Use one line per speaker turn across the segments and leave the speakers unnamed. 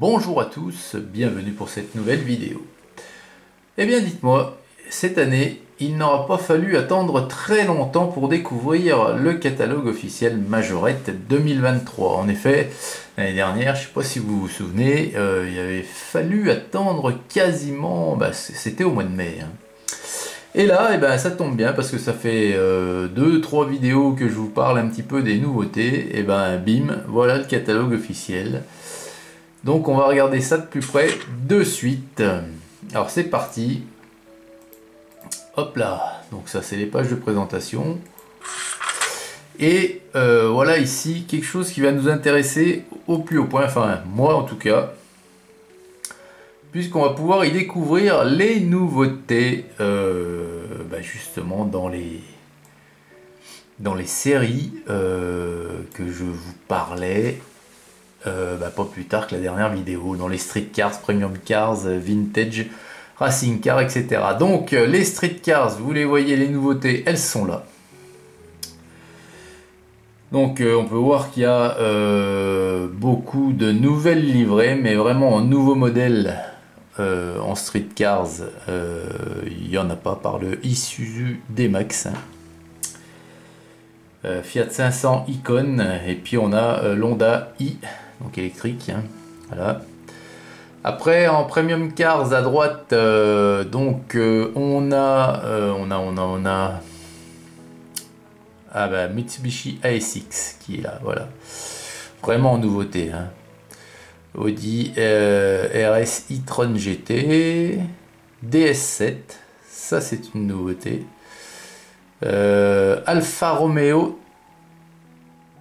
Bonjour à tous, bienvenue pour cette nouvelle vidéo. Eh bien dites-moi, cette année, il n'aura pas fallu attendre très longtemps pour découvrir le catalogue officiel Majorette 2023. En effet, l'année dernière, je ne sais pas si vous vous souvenez, il avait fallu attendre quasiment, c'était au mois de mai. Et là, ça tombe bien parce que ça fait 2-3 vidéos que je vous parle un petit peu des nouveautés. Et bim, voilà le catalogue officiel. Donc on va regarder ça de plus près de suite. Alors c'est parti. Hop là. Donc ça c'est les pages de présentation. Et voilà ici quelque chose qui va nous intéresser au plus haut point. Enfin moi en tout cas. Puisqu'on va pouvoir y découvrir les nouveautés justement dans les séries que je vous parlais pas plus tard que la dernière vidéo, dans les Street Cars, Premium Cars, Vintage, Racing Cars, etc. Donc les Street Cars, vous les voyez, les nouveautés, elles sont là. Donc on peut voir qu'il y a beaucoup de nouvelles livrées, mais vraiment en nouveau modèle. En Street Cars, il n'y en a pas par le Isuzu D-Max. Fiat 500 Icon, et puis on a l'Honda i, donc électrique. Voilà. Après en Premium Cars à droite, on a Mitsubishi ASX qui est là, voilà. Vraiment en nouveauté. Audi RS e-tron GT, DS7, ça c'est une nouveauté. Alfa Romeo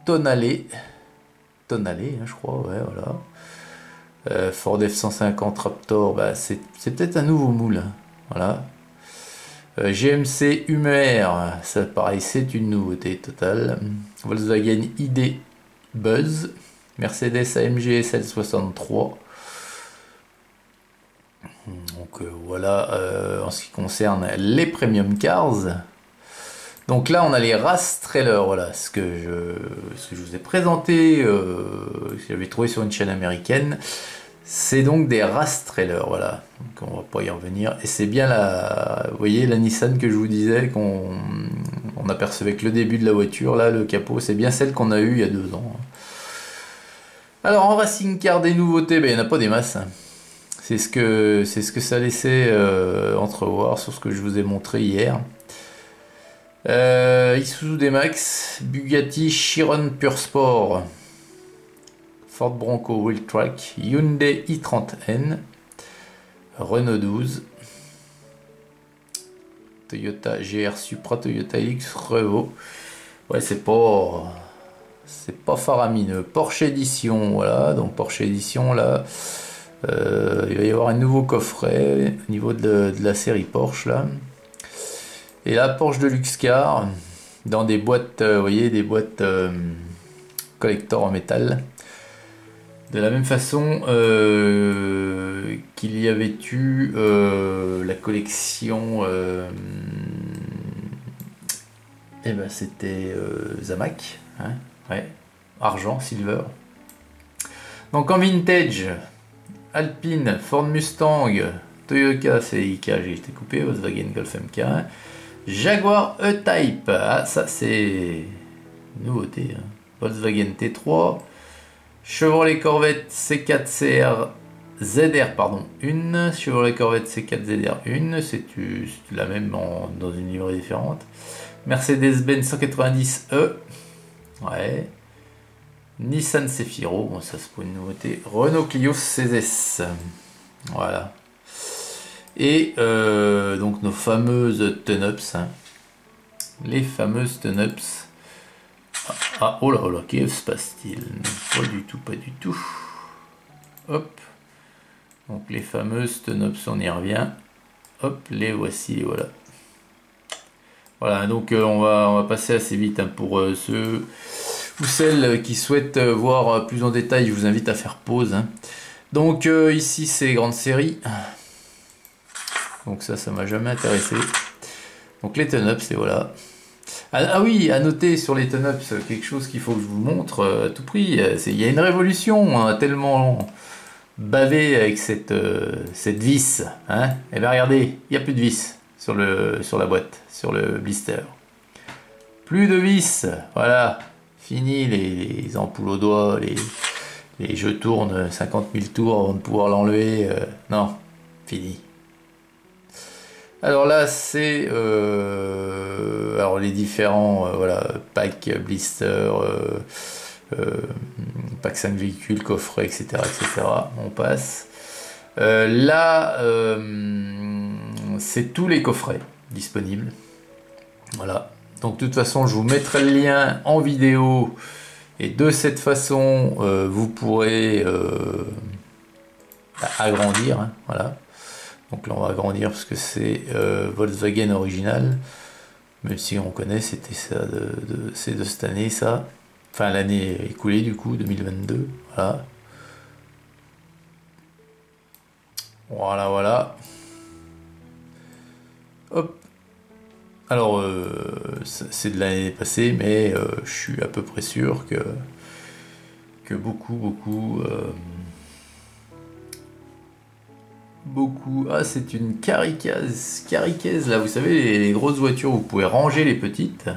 Tonale, je crois, ouais, voilà. Ford F-150 Raptor, c'est peut-être un nouveau moule, voilà. GMC Hummer, ça pareil, c'est une nouveauté totale. Volkswagen ID Buzz. Mercedes AMG SL63. Donc voilà en ce qui concerne les Premium Cars. Donc là on a les race trailers, voilà ce que je vous ai présenté, ce que j'avais trouvé sur une chaîne américaine. C'est donc des race trailers, voilà. Donc on va pas y revenir. Et c'est bien vous voyez la Nissan que je vous disais qu'on apercevait que le début de la voiture, là le capot, c'est bien celle qu'on a eue il y a 2 ans. Alors en Racing Car des nouveautés, il n'y en a pas des masses. C'est ce que ça laissait entrevoir sur ce que je vous ai montré hier. Isuzu D-Max, Bugatti Chiron Pure Sport, Ford Bronco Wheeltrack, Hyundai i30N, Renault 12, Toyota GR Supra, Toyota Hilux, Revo. Ouais, c'est pas faramineux. Porsche Édition, voilà. Donc Porsche Édition, là, il va y avoir un nouveau coffret au niveau de la série Porsche, là. Et là, Porsche Deluxe Car, dans des boîtes, vous voyez, des boîtes collector en métal. De la même façon qu'il y avait eu la collection, c'était Zamac, ouais, argent, silver. Donc en vintage, Alpine, Ford Mustang, Toyota CIK, j'ai été coupé, Volkswagen Golf MK1, Jaguar E-Type, ça c'est une nouveauté, Volkswagen T3, Chevrolet Corvette C4 CR ZR, une, Chevrolet Corvette C4 ZR 1, c'est la même dans une livrée différente. Mercedes-Benz 190E, ouais. Nissan Cefiro, bon ça c'est pas une nouveauté. Renault Clio CZ, voilà. Et donc nos fameuses Tun-Ups, les fameuses Tun-Ups. Oh là, que se passe-t-il? Pas du tout. Hop. Donc les fameuses Tun-Ups, on y revient. Hop, les voici, voilà. Voilà, donc on va passer assez vite pour ceux ou celles qui souhaitent voir plus en détail. Je vous invite à faire pause. Donc ici c'est grande série. Donc ça m'a jamais intéressé. Donc les Tun-Ups, et voilà. Ah oui, à noter sur les Tun-Ups, quelque chose qu'il faut que je vous montre à tout prix. Il y a une révolution, tellement bavé avec cette vis. Hein. Et bien regardez, il n'y a plus de vis sur la boîte, sur le blister. Plus de vis, voilà. Fini les ampoules au doigt, les je tourne 50 000 tours avant de pouvoir l'enlever. Non, fini. Alors là, c'est alors les différents voilà, packs, blister, pack 5 véhicules, coffret, etc. etc. On passe. Là, c'est tous les coffrets disponibles. Voilà. Donc de toute façon, je vous mettrai le lien en vidéo. Et de cette façon, vous pourrez agrandir. Hein, voilà. Donc là, on va agrandir parce que c'est Volkswagen original. Même si on connaît, c'était ça c'est de cette année, ça. Enfin, l'année écoulée, du coup, 2022. Voilà. Voilà, voilà. Hop. Alors, c'est de l'année passée, mais je suis à peu près sûr que beaucoup... Ah, c'est une Caricaise, là, vous savez, les grosses voitures, vous pouvez ranger les petites,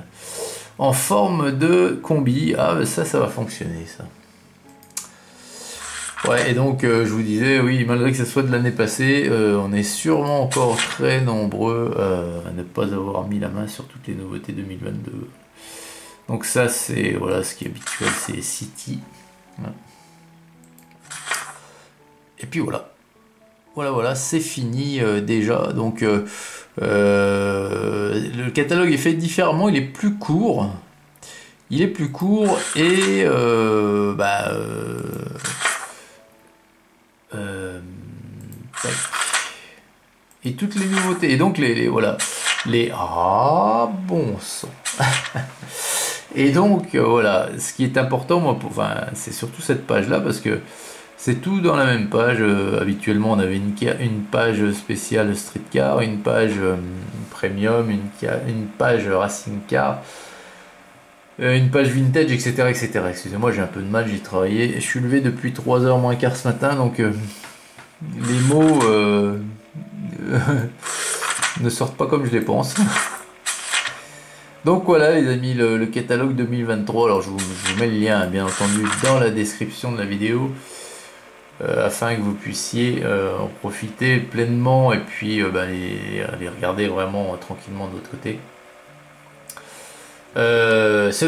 en forme de combi. Ah, ça va fonctionner, ça. Ouais, et donc, je vous disais, oui, malgré que ce soit de l'année passée, on est sûrement encore très nombreux à ne pas avoir mis la main sur toutes les nouveautés 2022. Donc ça, c'est, voilà, ce qui est habituel, c'est City. Ouais. Et puis voilà. Voilà, c'est fini déjà. Donc le catalogue est fait différemment, il est plus court. Et et toutes les nouveautés. Et donc voilà. Ah bon sang. Et donc voilà, ce qui est important, moi, c'est surtout cette page-là parce que c'est tout dans la même page. Habituellement, on avait une page spéciale Street Car, une page Premium, une page Racing Car, une page Vintage, etc. etc. Excusez-moi, j'ai un peu de mal, j'ai travaillé. Je suis levé depuis 3h moins quart ce matin, donc les mots ne sortent pas comme je les pense. Donc voilà les amis, le catalogue 2023. Alors je vous mets le lien, bien entendu, dans la description de la vidéo. Afin que vous puissiez en profiter pleinement et puis les regarder vraiment tranquillement de l'autre côté. Ce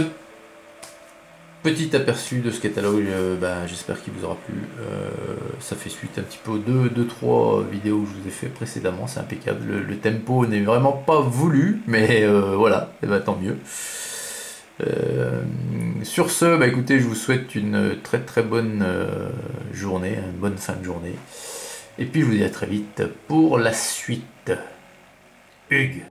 petit aperçu de ce catalogue, j'espère qu'il vous aura plu. Ça fait suite un petit peu aux 2-3 vidéos que je vous ai fait précédemment, c'est impeccable. Le tempo n'est vraiment pas voulu, mais voilà, et tant mieux. Sur ce, écoutez, je vous souhaite une très très bonne journée, une bonne fin de journée. Et puis je vous dis à très vite pour la suite. Hugues.